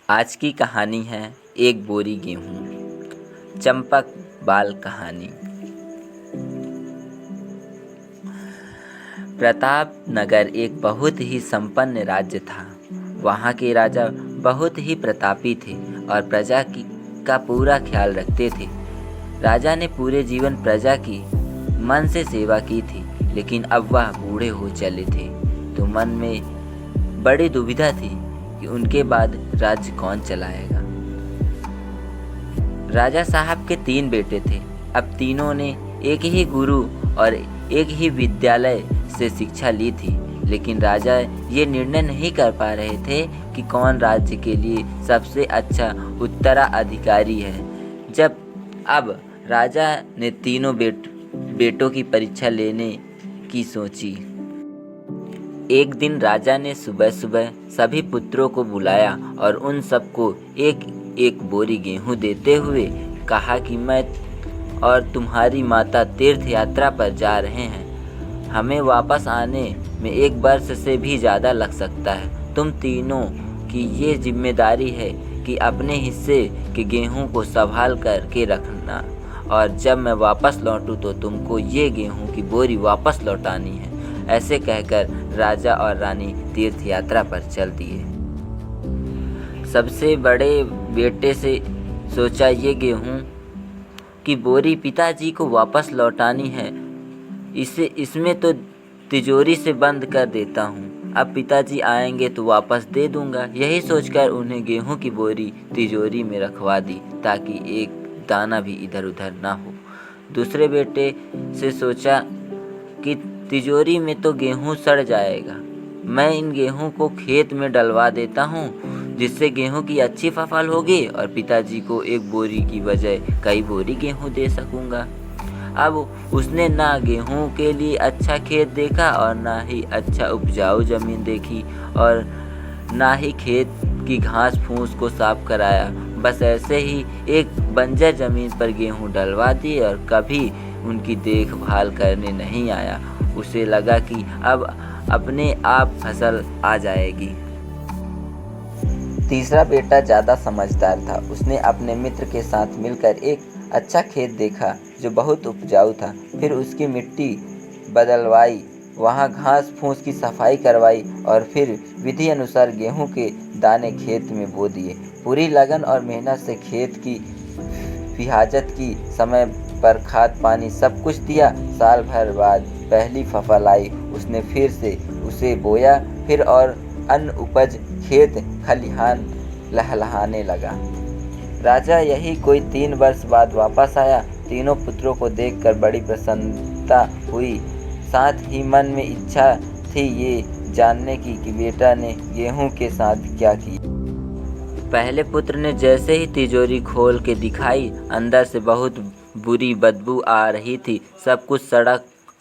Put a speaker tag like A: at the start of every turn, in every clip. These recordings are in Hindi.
A: आज की कहानी है एक बोरी गेहूँ। चंपक बाल कहानी। प्रताप नगर एक बहुत ही संपन्न राज्य था। वहाँ के राजा बहुत ही प्रतापी थे और प्रजा का पूरा ख्याल रखते थे। राजा ने पूरे जीवन प्रजा की मन से सेवा की थी, लेकिन अब वह बूढ़े हो चले थे, तो मन में बड़ी दुविधा थी कि उनके बाद राज्य कौन चलाएगा। राजा साहब के 3 बेटे थे। अब तीनों ने एक ही गुरु और एक ही विद्यालय से शिक्षा ली थी, लेकिन राजा ये निर्णय नहीं कर पा रहे थे कि कौन राज्य के लिए सबसे अच्छा उत्तराधिकारी है। अब राजा ने तीनों बेटों की परीक्षा लेने की सोची। एक दिन राजा ने सुबह सुबह सभी पुत्रों को बुलाया और उन सबको एक एक बोरी गेहूं देते हुए कहा कि मैं और तुम्हारी माता तीर्थ यात्रा पर जा रहे हैं। हमें वापस आने में 1 वर्ष से भी ज़्यादा लग सकता है। तुम तीनों की ये जिम्मेदारी है कि अपने हिस्से के गेहूं को संभाल कर के रखना, और जब मैं वापस लौटूं तो तुमको ये गेहूं की बोरी वापस लौटानी है। ऐसे कहकर राजा और रानी तीर्थ यात्रा पर चल दिए। सबसे बड़े बेटे से सोचा, ये गेहूं की बोरी पिताजी को वापस लौटानी है, इसमें तो तिजोरी से बंद कर देता हूँ। अब पिताजी आएंगे तो वापस दे दूंगा। यही सोचकर उन्हें गेहूं की बोरी तिजोरी में रखवा दी, ताकि एक दाना भी इधर उधर ना हो। दूसरे बेटे से सोचा कि तिजोरी में तो गेहूं सड़ जाएगा, मैं इन गेहूं को खेत में डलवा देता हूँ, जिससे गेहूं की अच्छी फसल होगी और पिताजी को 1 बोरी की बजाय कई बोरी गेहूं दे सकूंगा। अब उसने ना गेहूं के लिए अच्छा खेत देखा और ना ही अच्छा उपजाऊ जमीन देखी, और ना ही खेत की घास फूस को साफ कराया। बस ऐसे ही एक बंजर जमीन पर गेहूं डलवा दिए और कभी उनकी देखभाल करने नहीं आया। उसे लगा कि अब अपने आप फसल आ जाएगी। तीसरा बेटा ज़्यादा समझदार था। उसने अपने मित्र के साथ मिलकर एक अच्छा खेत देखा जो बहुत उपजाऊ था। फिर उसकी मिट्टी बदलवाई, वहाँ घास फूस की सफाई करवाई और फिर विधि अनुसार गेहूं के दाने खेत में बो दिए। पूरी लगन और मेहनत से खेत की हिफाजत की, समय पर खाद पानी सब कुछ दिया। साल भर बाद पहली फसल आई। उसने फिर से उसे बोया, फिर और अन्न उपज खेत खलिहान लहलहाने लगा। राजा यही कोई 3 वर्ष बाद वापस आया। तीनों पुत्रों को देखकर बड़ी प्रसन्नता हुई। साथ ही मन में इच्छा थी ये जानने की कि बेटा ने गेहूं के साथ क्या किया। पहले पुत्र ने जैसे ही तिजोरी खोल के दिखाई, अंदर से बहुत बुरी बदबू आ रही थी। सब कुछ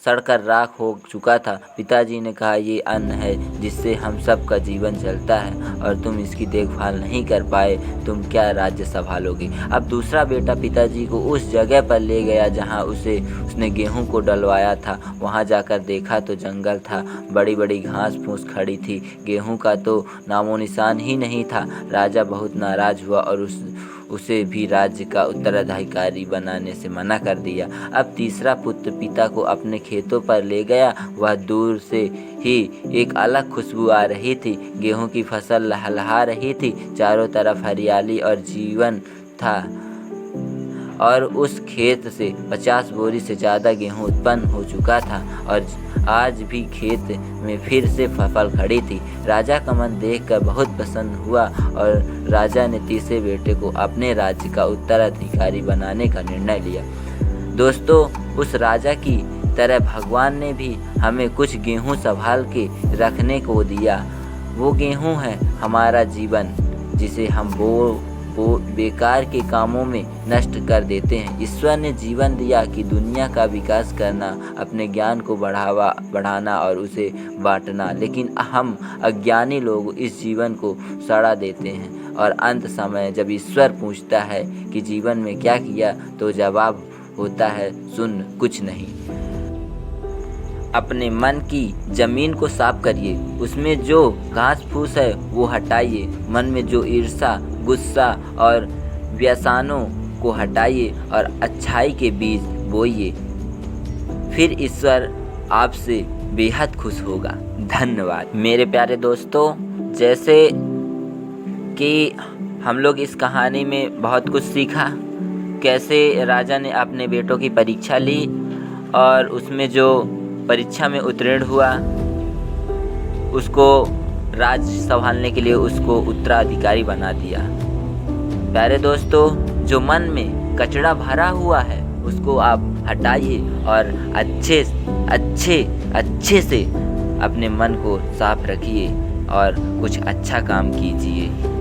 A: सड़कर राख हो चुका था। पिताजी ने कहा, ये अन्न है जिससे हम सब का जीवन चलता है, और तुम इसकी देखभाल नहीं कर पाए, तुम क्या राज्य संभालोगे। अब दूसरा बेटा पिताजी को उस जगह पर ले गया जहां उसने गेहूं को डलवाया था। वहां जाकर देखा तो जंगल था, बड़ी बड़ी घास फूस खड़ी थी, गेहूं का तो नामो निशान ही नहीं था। राजा बहुत नाराज हुआ और उसे भी राज्य का उत्तराधिकारी बनाने से मना कर दिया। अब तीसरा पुत्र पिता को अपने खेतों पर ले गया। वह दूर से ही एक अलग खुशबू आ रही थी। गेहूं की फसल लहलहा रही थी, चारों तरफ हरियाली और जीवन था, और उस खेत से 50 बोरी से ज़्यादा गेहूं उत्पन्न हो चुका था, और आज भी खेत में फिर से फसल खड़ी थी। राजा का मन देखकर बहुत प्रसन्न हुआ और राजा ने तीसरे बेटे को अपने राज्य का उत्तराधिकारी बनाने का निर्णय लिया। दोस्तों, उस राजा की तरह भगवान ने भी हमें कुछ गेहूं संभाल के रखने को दिया। वो गेहूं है हमारा जीवन, जिसे हम बेकार के कामों में नष्ट कर देते हैं। ईश्वर ने जीवन दिया कि दुनिया का विकास करना, अपने ज्ञान को बढ़ाना और उसे बांटना, लेकिन हम अज्ञानी लोग इस जीवन को सड़ा देते हैं, और अंत समय जब ईश्वर पूछता है कि जीवन में क्या किया, तो जवाब होता है, शून्य, कुछ नहीं। अपने मन की ज़मीन को साफ करिए, उसमें जो घास फूस है वो हटाइए, मन में जो ईर्ष्या, गुस्सा और व्यसनों को हटाइए और अच्छाई के बीज बोइए। फिर ईश्वर आपसे बेहद खुश होगा। धन्यवाद मेरे प्यारे दोस्तों। जैसे कि हम लोग इस कहानी में बहुत कुछ सीखा, कैसे राजा ने अपने बेटों की परीक्षा ली और उसमें जो परीक्षा में उत्तीर्ण हुआ उसको राज संभालने के लिए उसको उत्तराधिकारी बना दिया। प्यारे दोस्तों, जो मन में कचरा भरा हुआ है उसको आप हटाइए और अच्छे से अपने मन को साफ रखिए और कुछ अच्छा काम कीजिए।